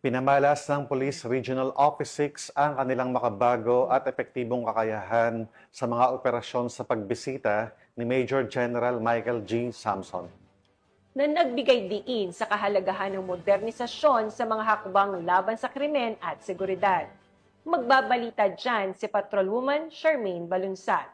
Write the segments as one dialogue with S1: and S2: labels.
S1: Pinamalas ng Police Regional Office 6 ang kanilang makabago at epektibong kakayahan sa mga operasyon sa pagbisita ni Major General Michael G. Samson.
S2: Na nagbigay diin sa kahalagahan ng modernisasyon sa mga hakbang laban sa krimen at seguridad. Magbabalita dyan si Patrolwoman Charmaine Balunsat.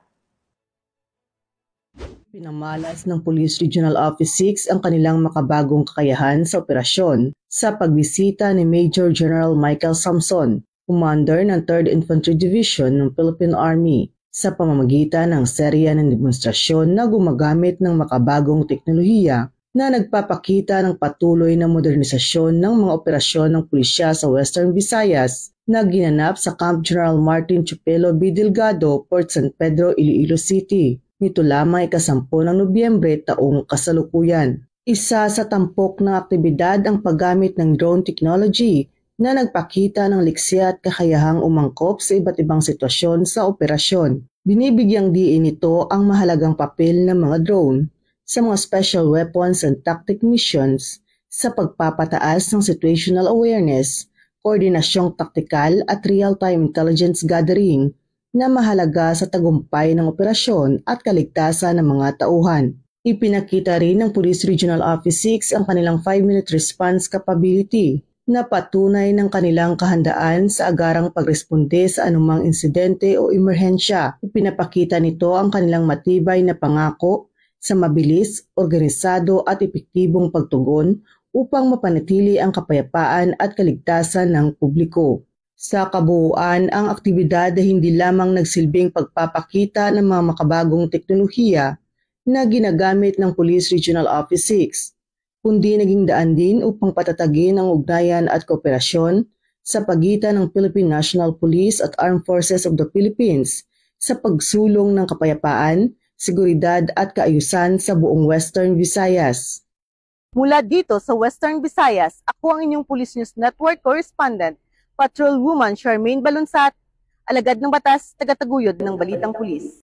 S3: Pinamalas ng Police Regional Office 6 ang kanilang makabagong kakayahan sa operasyon sa pagbisita ni Major General Michael Samson, Commander ng 3rd Infantry Division ng Philippine Army, sa pamamagitan ng serya ng demonstrasyon na gumagamit ng makabagong teknolohiya na nagpapakita ng patuloy na modernisasyon ng mga operasyon ng pulisya sa Western Visayas na ginanap sa Camp General Martin Chupelo B. Delgado, Port San Pedro, Iloilo City. Nito lamang ika-10 ng Nobyembre taong kasalukuyan. Isa sa tampok ng aktibidad ang paggamit ng drone technology na nagpakita ng liksi at kakayahang umangkop sa iba't ibang sitwasyon sa operasyon. Binibigyang diin nito ang mahalagang papel ng mga drone sa mga special weapons and tactic missions sa pagpapataas ng situational awareness, koordinasyong taktikal at real-time intelligence gathering na mahalaga sa tagumpay ng operasyon at kaligtasan ng mga tauhan. Ipinakita rin ng Police Regional Office 6 ang kanilang 5-minute response capability na patunay ng kanilang kahandaan sa agarang pagresponde sa anumang insidente o emerhensya. Ipinapakita nito ang kanilang matibay na pangako sa mabilis, organisado at epektibong pagtugon upang mapanatili ang kapayapaan at kaligtasan ng publiko. Sa kabuuan, ang aktibidad ay hindi lamang nagsilbing pagpapakita ng mga makabagong teknolohiya na ginagamit ng Police Regional Office 6, kundi naging daan din upang patatagin ang ugnayan at kooperasyon sa pagitan ng Philippine National Police at Armed Forces of the Philippines sa pagsulong ng kapayapaan, seguridad at kaayusan sa buong Western Visayas.
S4: Mula dito sa Western Visayas, ako ang inyong Police News Network correspondent, Patrolwoman Charmaine Balunsat, alagad ng batas, tagataguyod ng Balitang Pulis.